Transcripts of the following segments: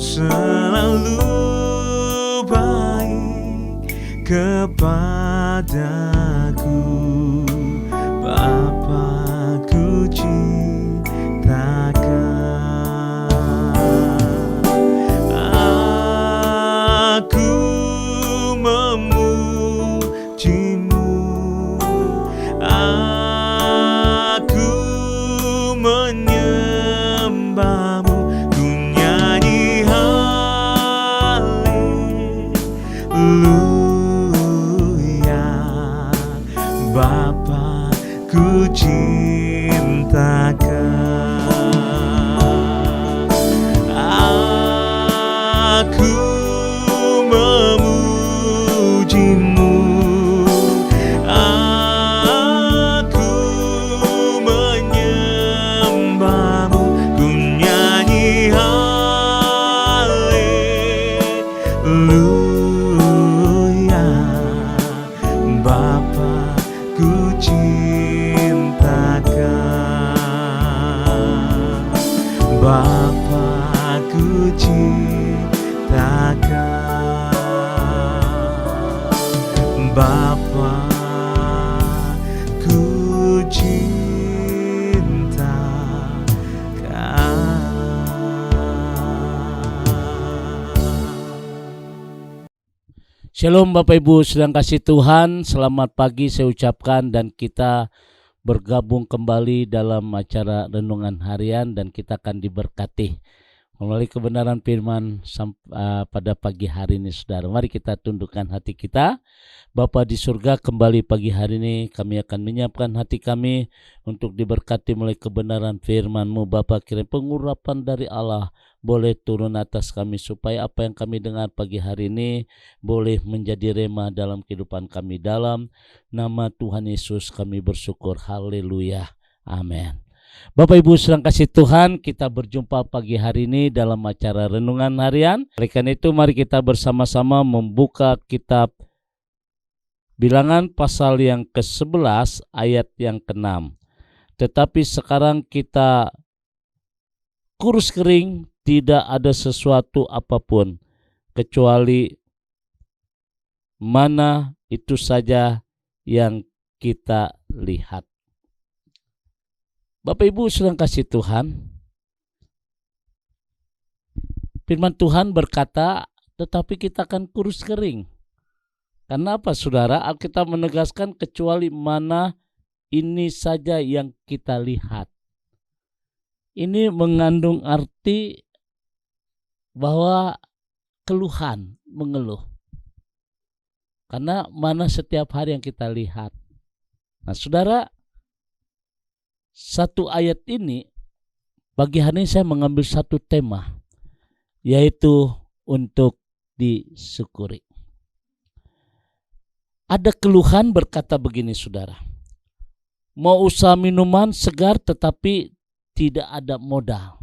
selalu baik kepadaku, Bapa, ku cintakan. Aku memujimu, aku menyembahmu, ku nyanyi haleluya. Bapa, ku cintakan. Aku memujimu, aku menyembahmu, ku nyanyi haleluya. Bapa, ku cintakan. Bapa, ku cintakan. Bapa, ku cintakan. Shalom Bapak Ibu sedang kasih Tuhan, selamat pagi saya ucapkan, dan kita bergabung kembali dalam acara renungan harian dan kita akan diberkati melalui kebenaran firman pada pagi hari ini saudara. Mari kita tundukkan hati kita. Bapa di surga, kembali pagi hari ini kami akan menyiapkan hati kami untuk diberkati melalui kebenaran firman-Mu. Bapa, kirim pengurapan dari Allah boleh turun atas kami supaya apa yang kami dengar pagi hari ini boleh menjadi rema dalam kehidupan kami. Dalam nama Tuhan Yesus kami bersyukur. Haleluya. Amin. Bapak Ibu sedang kasih Tuhan, kita berjumpa pagi hari ini dalam acara renungan harian. Oleh karena itu mari kita bersama-sama membuka kitab Bilangan pasal yang ke-11 ayat yang ke-6. Tetapi sekarang kita kurus kering, tidak ada sesuatu apapun kecuali mana itu saja yang kita lihat. Bapak Ibu sedang kasih Tuhan, firman Tuhan berkata, tetapi kita akan kurus kering. Karena apa saudara? Alkitab menegaskan kecuali mana ini saja yang kita lihat. Ini mengandung arti bahwa keluhan, mengeluh. Karena mana setiap hari yang kita lihat. Nah saudara, satu ayat ini, pagi hari ini saya mengambil satu tema, yaitu untuk disyukuri. Ada keluhan berkata begini saudara, mau usaha minuman segar tetapi tidak ada modal.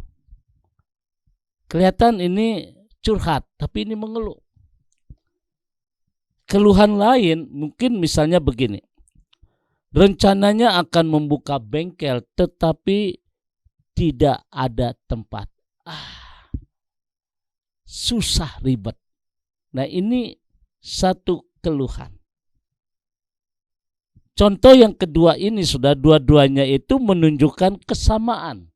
Kelihatan ini curhat, tapi ini mengeluh. Keluhan lain mungkin misalnya begini, rencananya akan membuka bengkel tetapi tidak ada tempat. Susah, ribet. Nah ini satu keluhan. Contoh yang kedua ini sudah dua-duanya itu menunjukkan kesamaan,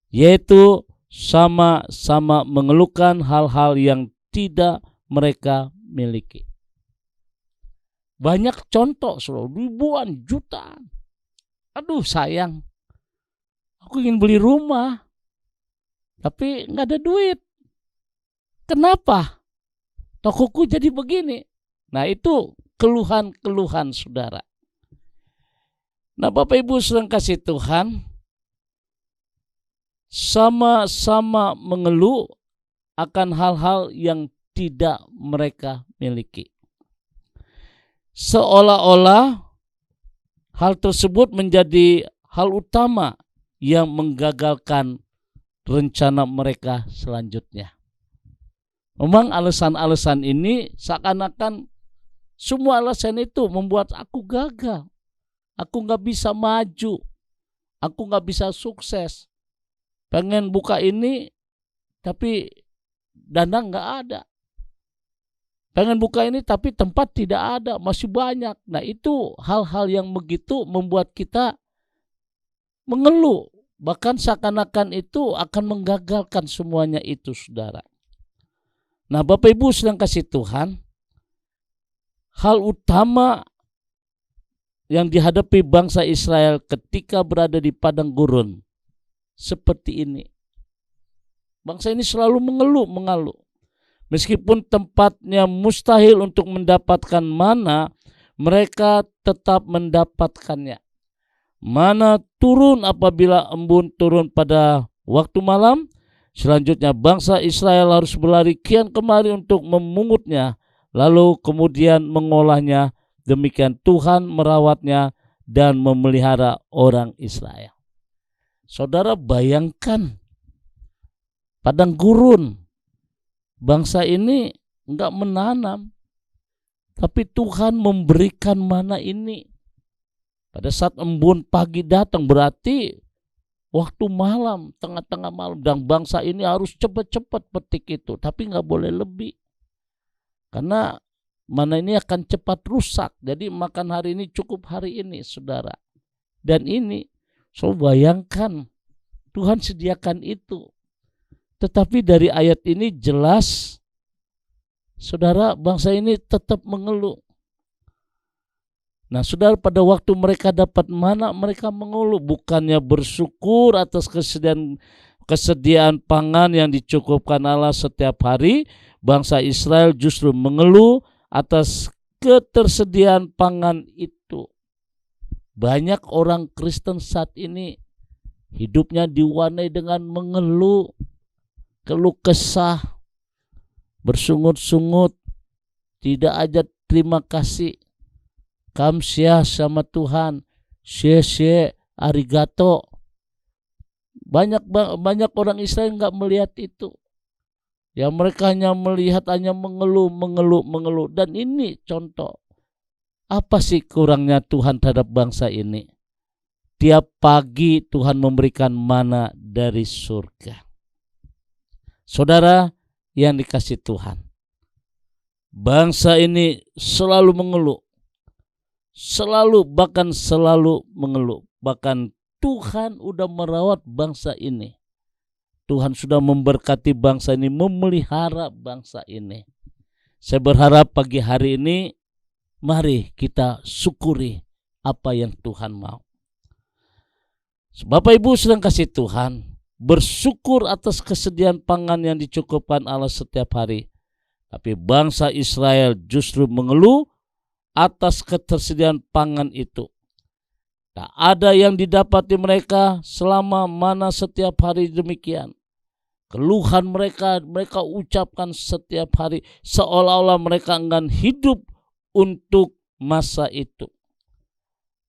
yaitu sama-sama mengeluhkan hal-hal yang tidak mereka miliki. Banyak contoh, ribuan, jutaan. Aduh sayang, aku ingin beli rumah, tapi nggak ada duit. Kenapa? Tokoku jadi begini. Nah itu keluhan-keluhan saudara. Nah Bapak Ibu sedang kasih Tuhan, sama-sama mengeluh akan hal-hal yang tidak mereka miliki. Seolah-olah hal tersebut menjadi hal utama yang menggagalkan rencana mereka selanjutnya. Memang alasan-alasan ini seakan-akan semua alasan itu membuat aku gagal. Aku gak bisa maju. Aku gak bisa sukses. Pengen buka ini tapi dana nggak ada. Pengen buka ini tapi tempat tidak ada, masih banyak. Nah itu hal-hal yang begitu membuat kita mengeluh. Bahkan seakan-akan itu akan menggagalkan semuanya itu, saudara. Nah Bapak Ibu sedang kasih Tuhan, hal utama yang dihadapi bangsa Israel ketika berada di padang gurun seperti ini. Bangsa ini selalu mengeluh. Meskipun tempatnya mustahil untuk mendapatkan mana, mereka tetap mendapatkannya. Mana turun apabila embun turun pada waktu malam. Selanjutnya bangsa Israel harus berlari kian kemari untuk memungutnya, lalu kemudian mengolahnya. Demikian Tuhan merawatnya dan memelihara orang Israel. Saudara bayangkan, padang gurun, bangsa ini enggak menanam, tapi Tuhan memberikan mana ini. Pada saat embun pagi datang berarti waktu malam, tengah-tengah malam, dan bangsa ini harus cepat-cepat petik itu, tapi enggak boleh lebih. Karena mana ini akan cepat rusak. Jadi makan hari ini cukup hari ini, saudara. Dan ini, so bayangkan Tuhan sediakan itu. Tetapi dari ayat ini jelas, saudara, bangsa ini tetap mengeluh. Nah saudara, pada waktu mereka dapat mana, mereka mengeluh. Bukannya bersyukur atas kesediaan pangan yang dicukupkan Allah setiap hari, bangsa Israel justru mengeluh atas ketersediaan pangan itu. Banyak orang Kristen saat ini hidupnya diwarnai dengan mengeluh, keluh kesah, bersungut-sungut, tidak ada terima kasih, kamsia sama Tuhan, shie arigato. Banyak orang Israel nggak melihat itu. Ya mereka hanya melihat, hanya mengeluh. Dan ini contoh. Apa sih kurangnya Tuhan terhadap bangsa ini? Tiap pagi Tuhan memberikan mana dari surga. Saudara yang dikasih Tuhan, bangsa ini selalu mengeluh. Bahkan selalu mengeluh. Bahkan Tuhan udah merawat bangsa ini. Tuhan sudah memberkati bangsa ini, memelihara bangsa ini. Saya berharap pagi hari ini, mari kita syukuri apa yang Tuhan mau. Bapak Ibu sedang kasih Tuhan, bersyukur atas kesediaan pangan yang dicukupkan Allah setiap hari. Tapi bangsa Israel justru mengeluh atas ketersediaan pangan itu. Tak ada yang didapati mereka selama mana setiap hari demikian. Keluhan mereka ucapkan setiap hari, seolah-olah mereka enggan hidup untuk masa itu.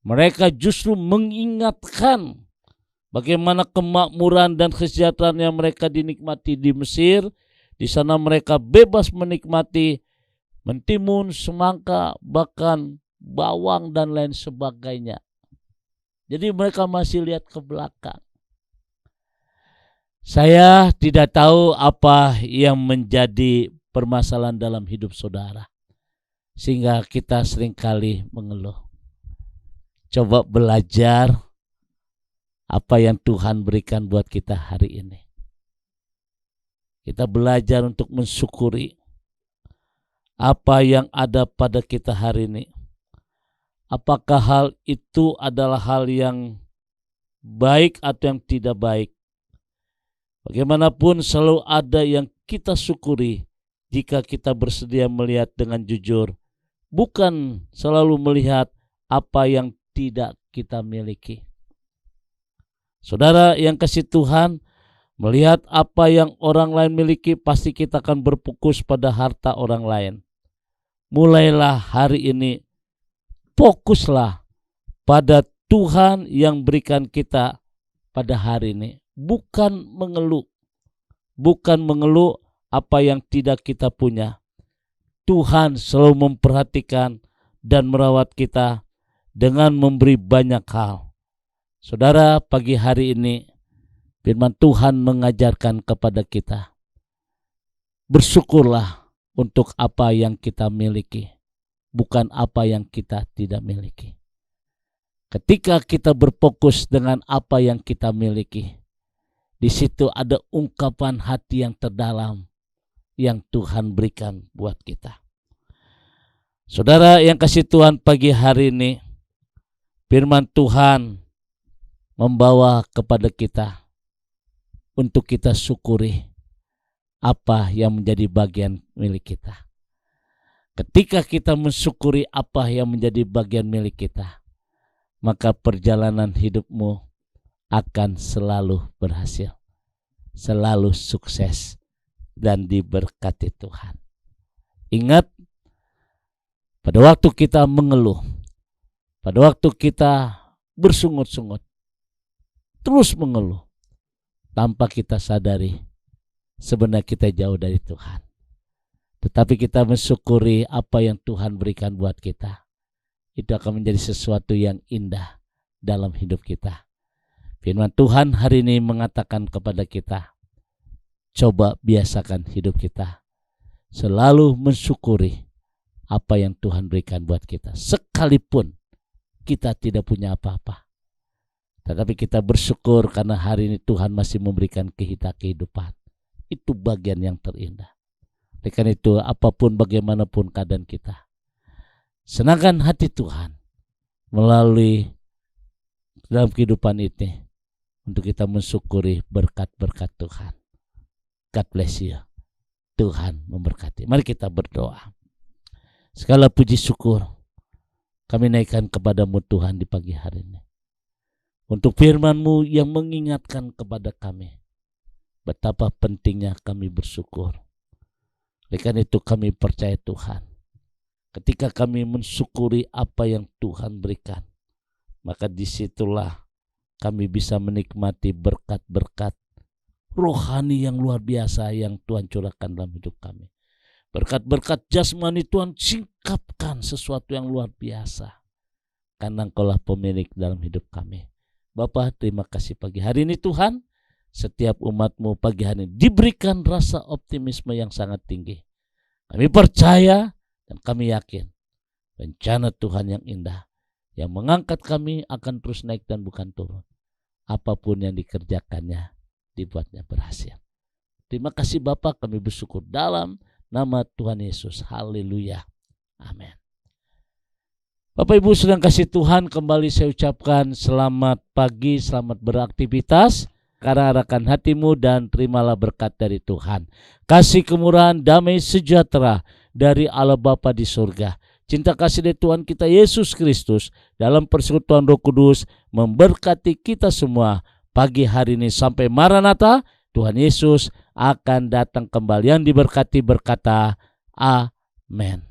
Mereka justru mengingatkan bagaimana kemakmuran dan kesejahteraan yang mereka dinikmati di Mesir. Di sana mereka bebas menikmati mentimun, semangka, bahkan bawang dan lain sebagainya. Jadi mereka masih lihat ke belakang. Saya tidak tahu apa yang menjadi permasalahan dalam hidup saudara, sehingga kita seringkali mengeluh. Coba belajar apa yang Tuhan berikan buat kita hari ini. Kita belajar untuk mensyukuri apa yang ada pada kita hari ini. Apakah hal itu adalah hal yang baik atau yang tidak baik? Bagaimanapun selalu ada yang kita syukuri jika kita bersedia melihat dengan jujur, bukan selalu melihat apa yang tidak kita miliki. Saudara yang kasih Tuhan, melihat apa yang orang lain miliki, pasti kita akan berfokus pada harta orang lain. Mulailah hari ini, fokuslah pada Tuhan yang berikan kita pada hari ini. Bukan mengeluh apa yang tidak kita punya. Tuhan selalu memperhatikan dan merawat kita dengan memberi banyak hal. Saudara, pagi hari ini firman Tuhan mengajarkan kepada kita, bersyukurlah untuk apa yang kita miliki, bukan apa yang kita tidak miliki. Ketika kita berfokus dengan apa yang kita miliki, di situ ada ungkapan hati yang terdalam yang Tuhan berikan buat kita. Saudara yang kasih Tuhan, pagi hari ini firman Tuhan membawa kepada kita untuk kita syukuri apa yang menjadi bagian milik kita. Ketika kita mensyukuri apa yang menjadi bagian milik kita, maka perjalanan hidupmu akan selalu berhasil, selalu sukses, dan diberkati Tuhan. Ingat, pada waktu kita mengeluh, pada waktu kita bersungut-sungut, terus mengeluh, tanpa kita sadari, sebenarnya kita jauh dari Tuhan. Tetapi kita mensyukuri apa yang Tuhan berikan buat kita. Itu akan menjadi sesuatu yang indah dalam hidup kita. Firman Tuhan hari ini mengatakan kepada kita, coba biasakan hidup kita selalu mensyukuri apa yang Tuhan berikan buat kita. Sekalipun kita tidak punya apa-apa, tetapi kita bersyukur karena hari ini Tuhan masih memberikan kita kehidupan. Itu bagian yang terindah. Oleh karena itu, apapun bagaimanapun keadaan kita, senangkan hati Tuhan melalui dalam kehidupan ini untuk kita mensyukuri berkat-berkat Tuhan. God bless you. Tuhan memberkati. Mari kita berdoa. Segala puji syukur kami naikkan kepadamu Tuhan di pagi hari ini. Untuk firman-Mu yang mengingatkan kepada kami betapa pentingnya kami bersyukur. Oleh karena itu kami percaya Tuhan, ketika kami mensyukuri apa yang Tuhan berikan, maka disitulah kami bisa menikmati berkat-berkat rohani yang luar biasa yang Tuhan curahkan dalam hidup kami. Berkat-berkat jasmani Tuhan singkapkan sesuatu yang luar biasa, karena Engkaulah pemilik dalam hidup kami. Bapa, terima kasih pagi hari ini Tuhan. Setiap umat-Mu pagi hari ini diberikan rasa optimisme yang sangat tinggi. Kami percaya dan kami yakin rencana Tuhan yang indah yang mengangkat kami akan terus naik dan bukan turun. Apapun yang dikerjakannya dibuatnya berhasil. Terima kasih Bapa, kami bersyukur dalam nama Tuhan Yesus. Haleluya. Amin. Bapak Ibu sedang kasih Tuhan, kembali saya ucapkan selamat pagi, selamat beraktivitas. Arahkan hatimu dan terimalah berkat dari Tuhan. Kasih kemurahan, damai sejahtera dari Allah Bapa di surga. Cinta kasih dari Tuhan kita Yesus Kristus dalam persekutuan Roh Kudus memberkati kita semua pagi hari ini sampai Maranatha. Tuhan Yesus akan datang kembali. Yang diberkati berkata, Amin.